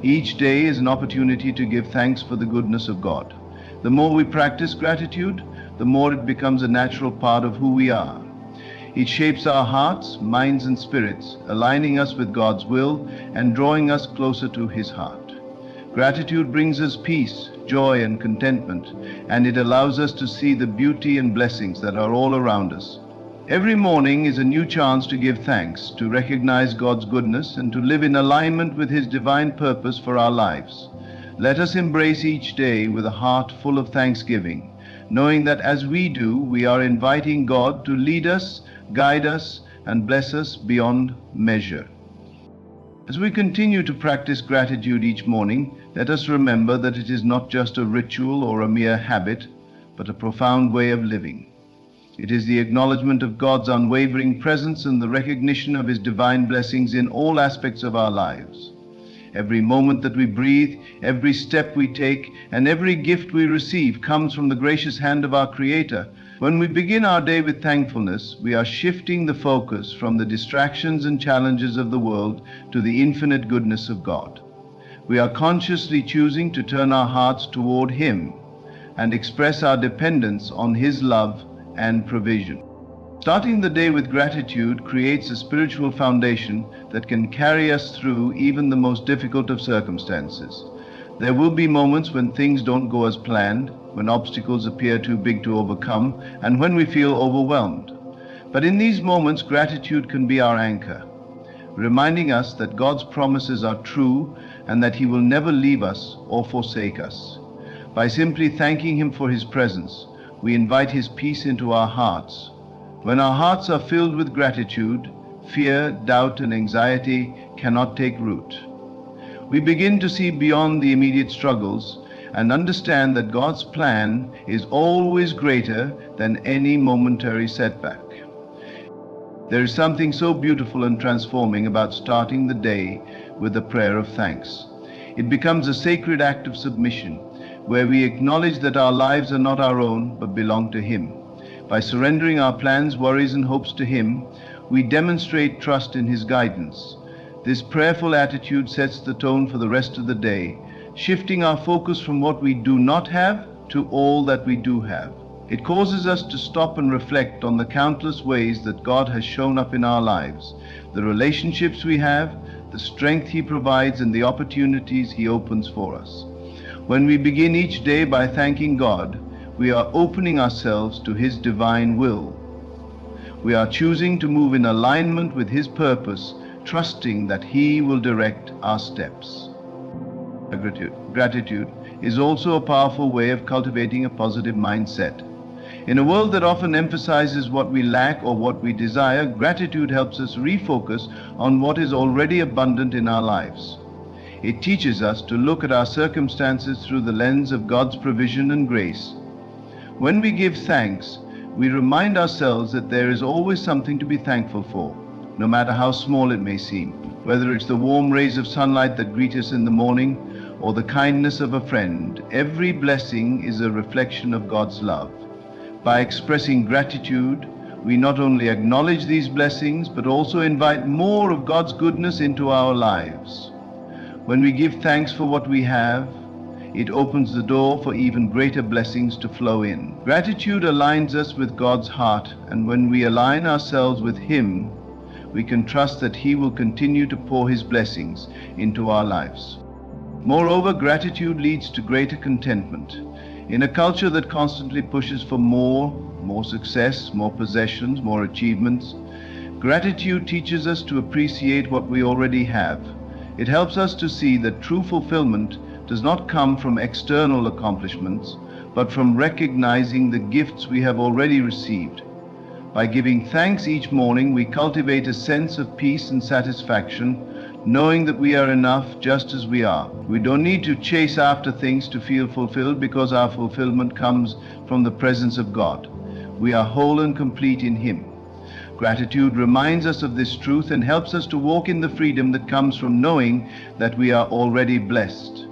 Each day is an opportunity to give thanks for the goodness of God. The more we practice gratitude, the more it becomes a natural part of who we are. It shapes our hearts, minds, and spirits, aligning us with God's will and drawing us closer to His heart. Gratitude brings us peace, joy, and contentment, and it allows us to see the beauty and blessings that are all around us. Every morning is a new chance to give thanks, to recognize God's goodness, and to live in alignment with His divine purpose for our lives. Let us embrace each day with a heart full of thanksgiving, knowing that as we do, we are inviting God to lead us, guide us, and bless us beyond measure. As we continue to practice gratitude each morning, let us remember that it is not just a ritual or a mere habit, but a profound way of living. It is the acknowledgement of God's unwavering presence and the recognition of His divine blessings in all aspects of our lives. Every moment that we breathe, every step we take, and every gift we receive comes from the gracious hand of our Creator. When we begin our day with thankfulness, we are shifting the focus from the distractions and challenges of the world to the infinite goodness of God. We are consciously choosing to turn our hearts toward Him and express our dependence on His love and provision. Starting the day with gratitude creates a spiritual foundation that can carry us through even the most difficult of circumstances. There will be moments when things don't go as planned, when obstacles appear too big to overcome, and when we feel overwhelmed. But in these moments, gratitude can be our anchor, reminding us that God's promises are true and that He will never leave us or forsake us. By simply thanking Him for His presence, we invite His peace into our hearts. When our hearts are filled with gratitude, fear, doubt, and anxiety cannot take root. We begin to see beyond the immediate struggles and understand that God's plan is always greater than any momentary setback. There is something so beautiful and transforming about starting the day with a prayer of thanks. It becomes a sacred act of submission, where we acknowledge that our lives are not our own, but belong to Him. By surrendering our plans, worries, and hopes to Him, we demonstrate trust in His guidance. This prayerful attitude sets the tone for the rest of the day, shifting our focus from what we do not have to all that we do have. It causes us to stop and reflect on the countless ways that God has shown up in our lives, the relationships we have, the strength He provides, and the opportunities He opens for us. When we begin each day by thanking God, we are opening ourselves to His divine will. We are choosing to move in alignment with His purpose, trusting that He will direct our steps. Gratitude is also a powerful way of cultivating a positive mindset. In a world that often emphasizes what we lack or what we desire, gratitude helps us refocus on what is already abundant in our lives. It teaches us to look at our circumstances through the lens of God's provision and grace. When we give thanks, we remind ourselves that there is always something to be thankful for, no matter how small it may seem. Whether it's the warm rays of sunlight that greet us in the morning or the kindness of a friend, every blessing is a reflection of God's love. By expressing gratitude, we not only acknowledge these blessings, but also invite more of God's goodness into our lives. When we give thanks for what we have, it opens the door for even greater blessings to flow in. Gratitude aligns us with God's heart, and when we align ourselves with Him, we can trust that He will continue to pour His blessings into our lives. Moreover, gratitude leads to greater contentment. In a culture that constantly pushes for more success, more possessions, more achievements, gratitude teaches us to appreciate what we already have. It helps us to see that true fulfillment does not come from external accomplishments, but from recognizing the gifts we have already received. By giving thanks each morning, we cultivate a sense of peace and satisfaction, knowing that we are enough just as we are. We don't need to chase after things to feel fulfilled, because our fulfillment comes from the presence of God. We are whole and complete in Him. Gratitude reminds us of this truth and helps us to walk in the freedom that comes from knowing that we are already blessed.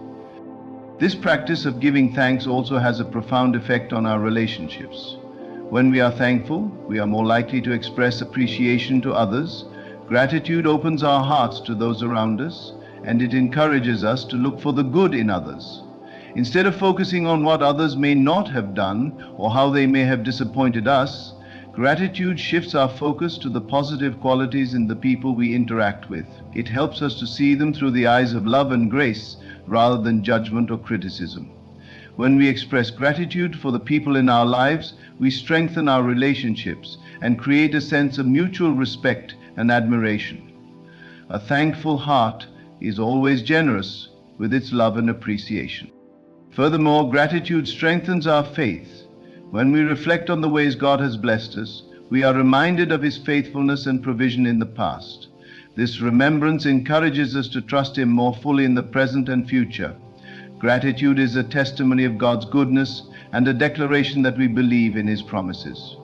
This practice of giving thanks also has a profound effect on our relationships. When we are thankful, we are more likely to express appreciation to others. Gratitude opens our hearts to those around us, and it encourages us to look for the good in others. Instead of focusing on what others may not have done or how they may have disappointed us, gratitude shifts our focus to the positive qualities in the people we interact with. It helps us to see them through the eyes of love and grace rather than judgment or criticism. When we express gratitude for the people in our lives, we strengthen our relationships and create a sense of mutual respect and admiration. A thankful heart is always generous with its love and appreciation. Furthermore, gratitude strengthens our faith. When we reflect on the ways God has blessed us, we are reminded of His faithfulness and provision in the past. This remembrance encourages us to trust Him more fully in the present and future. Gratitude is a testimony of God's goodness and a declaration that we believe in His promises.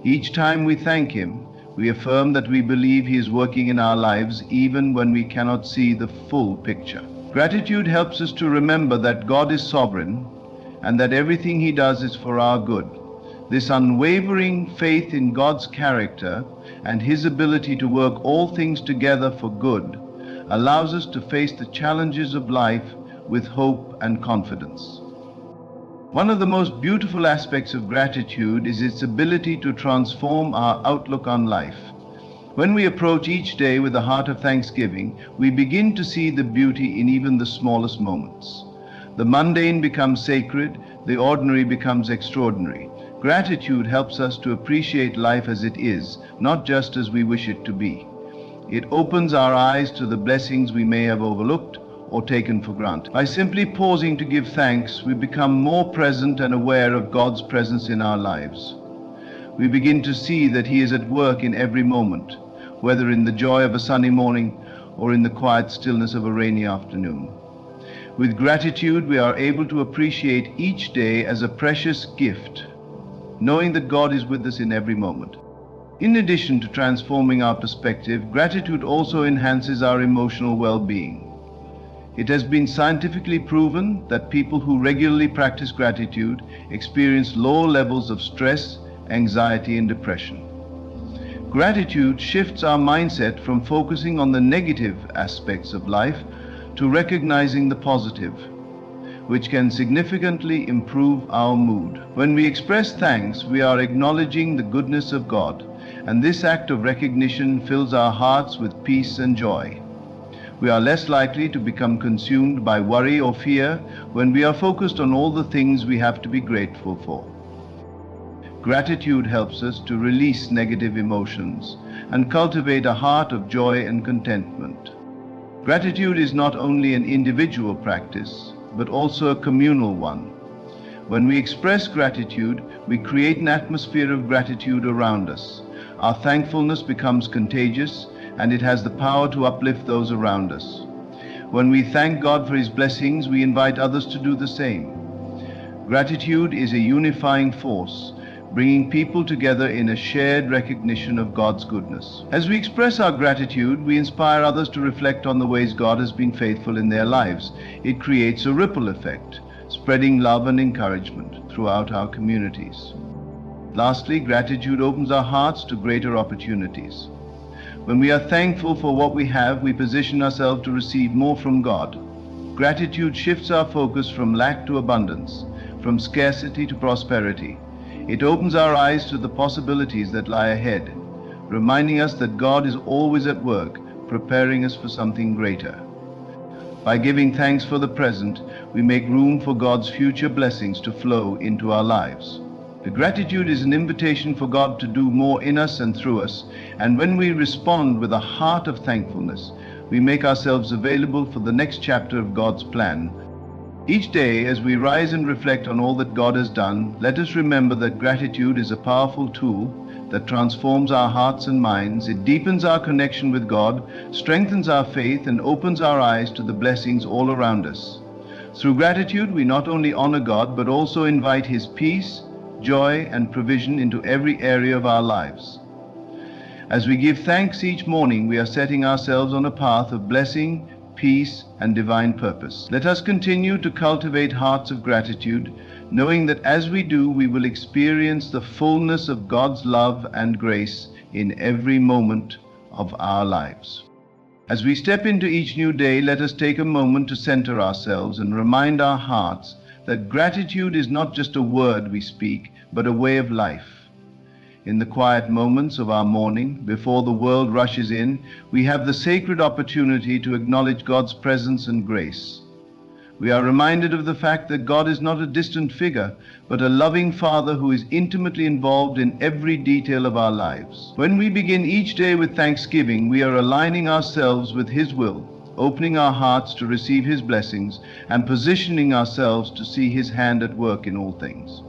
Each time we thank Him, we affirm that we believe He is working in our lives even when we cannot see the full picture. Gratitude helps us to remember that God is sovereign and that everything He does is for our good. This unwavering faith in God's character and His ability to work all things together for good allows us to face the challenges of life with hope and confidence. One of the most beautiful aspects of gratitude is its ability to transform our outlook on life. When we approach each day with a heart of thanksgiving, we begin to see the beauty in even the smallest moments. The mundane becomes sacred, the ordinary becomes extraordinary. Gratitude helps us to appreciate life as it is, not just as we wish it to be. It opens our eyes to the blessings we may have overlooked or taken for granted. By simply pausing to give thanks, we become more present and aware of God's presence in our lives. We begin to see that He is at work in every moment, whether in the joy of a sunny morning or in the quiet stillness of a rainy afternoon. With gratitude, we are able to appreciate each day as a precious gift, knowing that God is with us in every moment. In addition to transforming our perspective, gratitude also enhances our emotional well-being. It has been scientifically proven that people who regularly practice gratitude experience lower levels of stress, anxiety, and depression. Gratitude shifts our mindset from focusing on the negative aspects of life to recognizing the positive, which can significantly improve our mood. When we express thanks, we are acknowledging the goodness of God, and this act of recognition fills our hearts with peace and joy. We are less likely to become consumed by worry or fear when we are focused on all the things we have to be grateful for. Gratitude helps us to release negative emotions and cultivate a heart of joy and contentment. Gratitude is not only an individual practice, but also a communal one. When we express gratitude, we create an atmosphere of gratitude around us. Our thankfulness becomes contagious, and it has the power to uplift those around us. When we thank God for His blessings, we invite others to do the same. Gratitude is a unifying force, bringing people together in a shared recognition of God's goodness. As we express our gratitude, we inspire others to reflect on the ways God has been faithful in their lives. It creates a ripple effect, spreading love and encouragement throughout our communities. Lastly, gratitude opens our hearts to greater opportunities. When we are thankful for what we have, we position ourselves to receive more from God. Gratitude shifts our focus from lack to abundance, from scarcity to prosperity. It opens our eyes to the possibilities that lie ahead, reminding us that God is always at work, preparing us for something greater. By giving thanks for the present, we make room for God's future blessings to flow into our lives. The gratitude is an invitation for God to do more in us and through us, and when we respond with a heart of thankfulness, we make ourselves available for the next chapter of God's plan. Each day, as we rise and reflect on all that God has done, let us remember that gratitude is a powerful tool that transforms our hearts and minds. It deepens our connection with God, strengthens our faith, and opens our eyes to the blessings all around us. Through gratitude, we not only honor God, but also invite His peace, joy, and provision into every area of our lives. As we give thanks each morning, we are setting ourselves on a path of blessing, peace, and divine purpose. Let us continue to cultivate hearts of gratitude, knowing that as we do, we will experience the fullness of God's love and grace in every moment of our lives. As we step into each new day, let us take a moment to center ourselves and remind our hearts that gratitude is not just a word we speak, but a way of life. In the quiet moments of our morning, before the world rushes in, we have the sacred opportunity to acknowledge God's presence and grace. We are reminded of the fact that God is not a distant figure, but a loving Father who is intimately involved in every detail of our lives. When we begin each day with thanksgiving, we are aligning ourselves with His will, opening our hearts to receive His blessings, and positioning ourselves to see His hand at work in all things.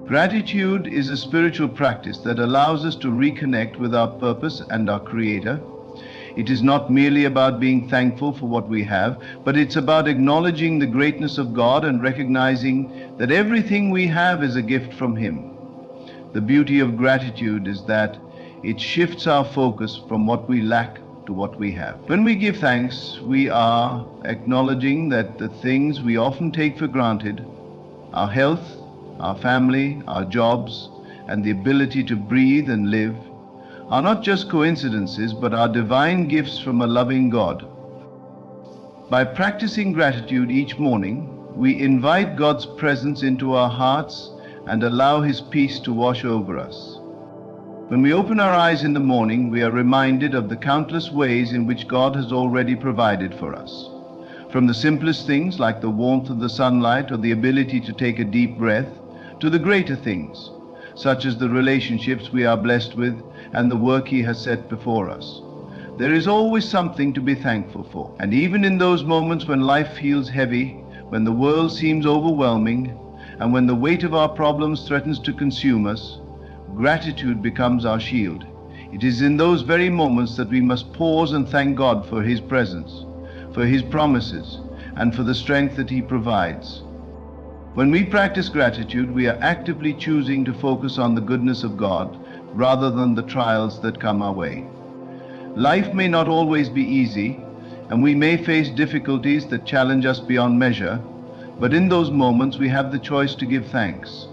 Gratitude is a spiritual practice that allows us to reconnect with our purpose and our Creator. It is not merely about being thankful for what we have, but it's about acknowledging the greatness of God and recognizing that everything we have is a gift from Him. The beauty of gratitude is that it shifts our focus from what we lack to what we have. When we give thanks, we are acknowledging that the things we often take for granted, our health, our family, our jobs, and the ability to breathe and live, are not just coincidences, but are divine gifts from a loving God. By practicing gratitude each morning, we invite God's presence into our hearts and allow His peace to wash over us. When we open our eyes in the morning, we are reminded of the countless ways in which God has already provided for us. From the simplest things like the warmth of the sunlight or the ability to take a deep breath, to the greater things, such as the relationships we are blessed with and the work He has set before us. There is always something to be thankful for. And even in those moments when life feels heavy, when the world seems overwhelming, and when the weight of our problems threatens to consume us, gratitude becomes our shield. It is in those very moments that we must pause and thank God for His presence, for His promises, and for the strength that He provides. When we practice gratitude, we are actively choosing to focus on the goodness of God rather than the trials that come our way. Life may not always be easy, and we may face difficulties that challenge us beyond measure, but in those moments we have the choice to give thanks.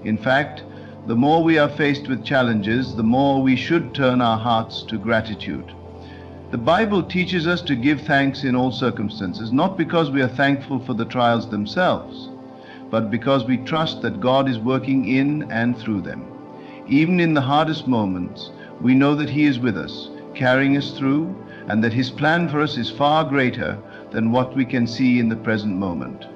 In fact, the more we are faced with challenges, the more we should turn our hearts to gratitude. The Bible teaches us to give thanks in all circumstances, not because we are thankful for the trials themselves, but because we trust that God is working in and through them. Even in the hardest moments, we know that He is with us, carrying us through, and that His plan for us is far greater than what we can see in the present moment.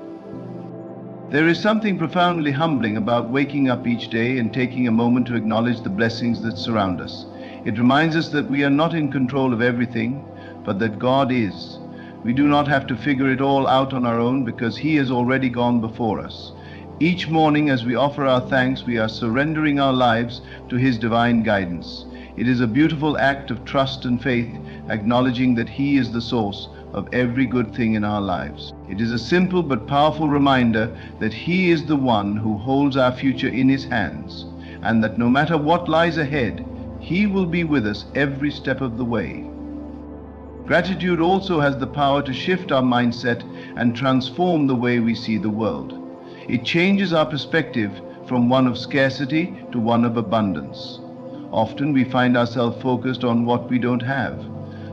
There is something profoundly humbling about waking up each day and taking a moment to acknowledge the blessings that surround us. It reminds us that we are not in control of everything, but that God is. We do not have to figure it all out on our own because He has already gone before us. Each morning as we offer our thanks, we are surrendering our lives to His divine guidance. It is a beautiful act of trust and faith, acknowledging that He is the source of every good thing in our lives. It is a simple but powerful reminder that He is the one who holds our future in His hands, and that no matter what lies ahead, He will be with us every step of the way. Gratitude also has the power to shift our mindset and transform the way we see the world. It changes our perspective from one of scarcity to one of abundance. Often we find ourselves focused on what we don't have,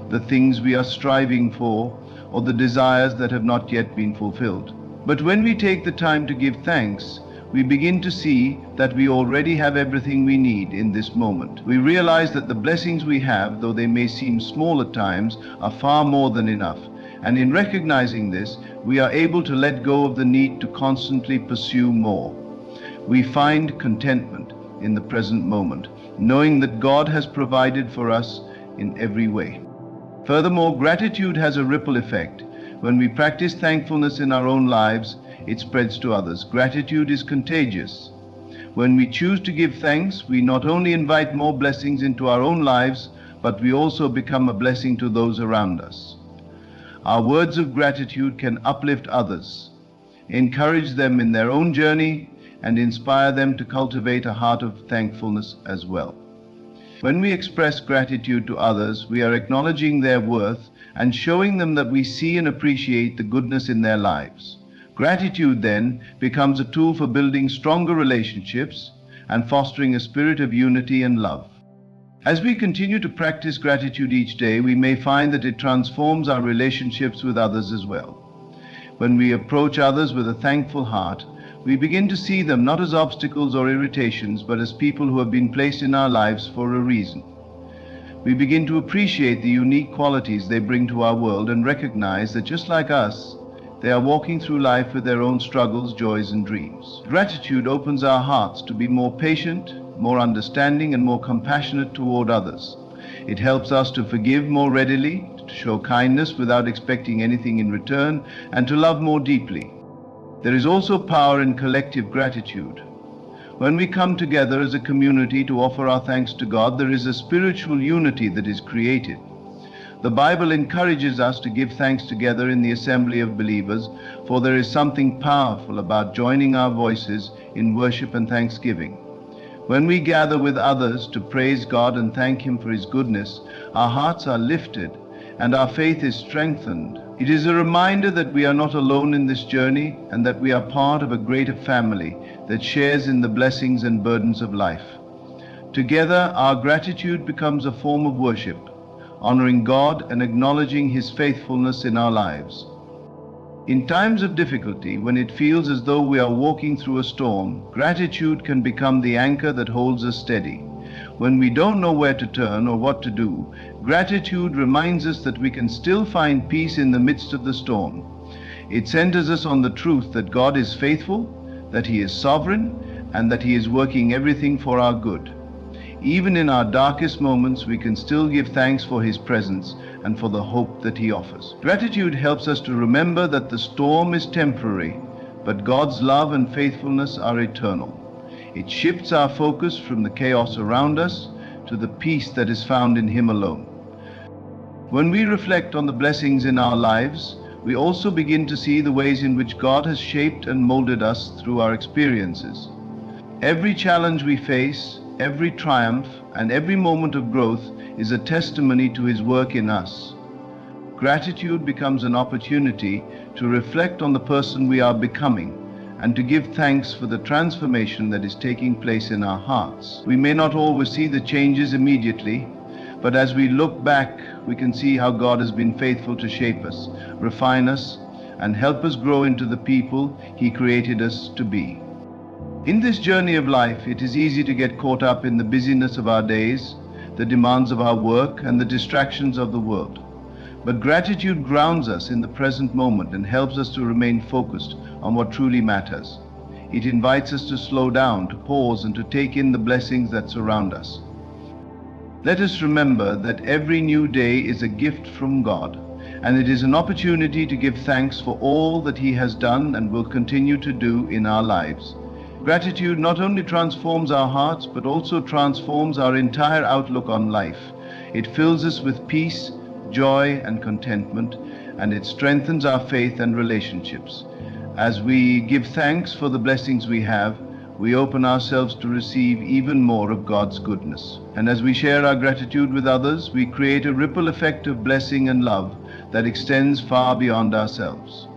the things we are striving for, or the desires that have not yet been fulfilled. But when we take the time to give thanks, we begin to see that we already have everything we need in this moment. We realize that the blessings we have, though they may seem small at times, are far more than enough. And in recognizing this, we are able to let go of the need to constantly pursue more. We find contentment in the present moment, knowing that God has provided for us in every way. Furthermore, gratitude has a ripple effect. When we practice thankfulness in our own lives, it spreads to others. Gratitude is contagious. When we choose to give thanks, we not only invite more blessings into our own lives, but we also become a blessing to those around us. Our words of gratitude can uplift others, encourage them in their own journey, and inspire them to cultivate a heart of thankfulness as well. When we express gratitude to others, we are acknowledging their worth and showing them that we see and appreciate the goodness in their lives. Gratitude then becomes a tool for building stronger relationships and fostering a spirit of unity and love. As we continue to practice gratitude each day, we may find that it transforms our relationships with others as well. When we approach others with a thankful heart, we begin to see them not as obstacles or irritations, but as people who have been placed in our lives for a reason. We begin to appreciate the unique qualities they bring to our world and recognize that just like us, they are walking through life with their own struggles, joys, and dreams. Gratitude opens our hearts to be more patient, more understanding, and more compassionate toward others. It helps us to forgive more readily, to show kindness without expecting anything in return, and to love more deeply. There is also power in collective gratitude. When we come together as a community to offer our thanks to God, there is a spiritual unity that is created. The Bible encourages us to give thanks together in the assembly of believers, for there is something powerful about joining our voices in worship and thanksgiving. When we gather with others to praise God and thank Him for His goodness, our hearts are lifted and our faith is strengthened. It is a reminder that we are not alone in this journey and that we are part of a greater family that shares in the blessings and burdens of life. Together, our gratitude becomes a form of worship, honoring God and acknowledging His faithfulness in our lives. In times of difficulty, when it feels as though we are walking through a storm, gratitude can become the anchor that holds us steady. When we don't know where to turn or what to do, gratitude reminds us that we can still find peace in the midst of the storm. It centers us on the truth that God is faithful, that He is sovereign, and that He is working everything for our good. Even in our darkest moments, we can still give thanks for His presence and for the hope that He offers. Gratitude helps us to remember that the storm is temporary, but God's love and faithfulness are eternal. It shifts our focus from the chaos around us to the peace that is found in Him alone. When we reflect on the blessings in our lives, we also begin to see the ways in which God has shaped and molded us through our experiences. Every challenge we face, every triumph, and every moment of growth is a testimony to His work in us. Gratitude becomes an opportunity to reflect on the person we are becoming and to give thanks for the transformation that is taking place in our hearts. We may not always see the changes immediately, but as we look back, we can see how God has been faithful to shape us, refine us, and help us grow into the people He created us to be. In this journey of life, it is easy to get caught up in the busyness of our days, the demands of our work, and the distractions of the world. But gratitude grounds us in the present moment and helps us to remain focused on what truly matters. It invites us to slow down, to pause, and to take in the blessings that surround us. Let us remember that every new day is a gift from God, and it is an opportunity to give thanks for all that He has done and will continue to do in our lives. Gratitude not only transforms our hearts, but also transforms our entire outlook on life. It fills us with peace, joy, and contentment, and it strengthens our faith and relationships. As we give thanks for the blessings we have, we open ourselves to receive even more of God's goodness. And as we share our gratitude with others, we create a ripple effect of blessing and love that extends far beyond ourselves.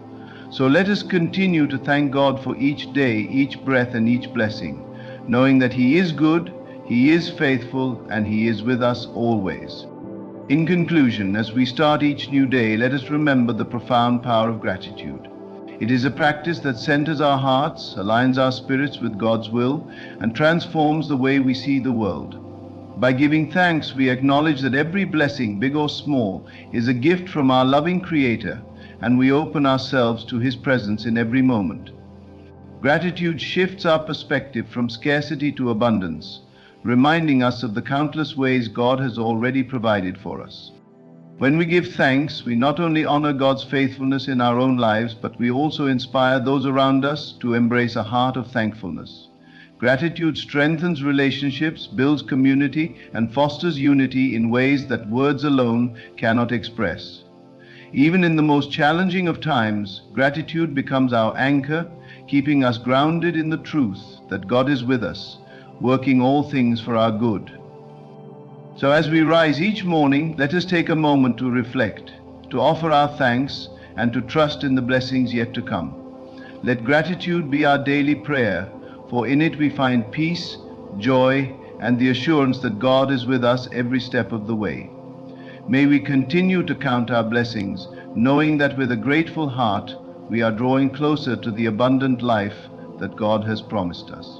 So let us continue to thank God for each day, each breath, and each blessing, knowing that He is good, He is faithful, and He is with us always. In conclusion, as we start each new day, let us remember the profound power of gratitude. It is a practice that centers our hearts, aligns our spirits with God's will, and transforms the way we see the world. By giving thanks, we acknowledge that every blessing, big or small, is a gift from our loving Creator, and we open ourselves to His presence in every moment. Gratitude shifts our perspective from scarcity to abundance, reminding us of the countless ways God has already provided for us. When we give thanks, we not only honor God's faithfulness in our own lives, but we also inspire those around us to embrace a heart of thankfulness. Gratitude strengthens relationships, builds community, and fosters unity in ways that words alone cannot express. Even in the most challenging of times, gratitude becomes our anchor, keeping us grounded in the truth that God is with us, working all things for our good. So as we rise each morning, let us take a moment to reflect, to offer our thanks, and to trust in the blessings yet to come. Let gratitude be our daily prayer, for in it we find peace, joy, and the assurance that God is with us every step of the way. May we continue to count our blessings, knowing that with a grateful heart we are drawing closer to the abundant life that God has promised us.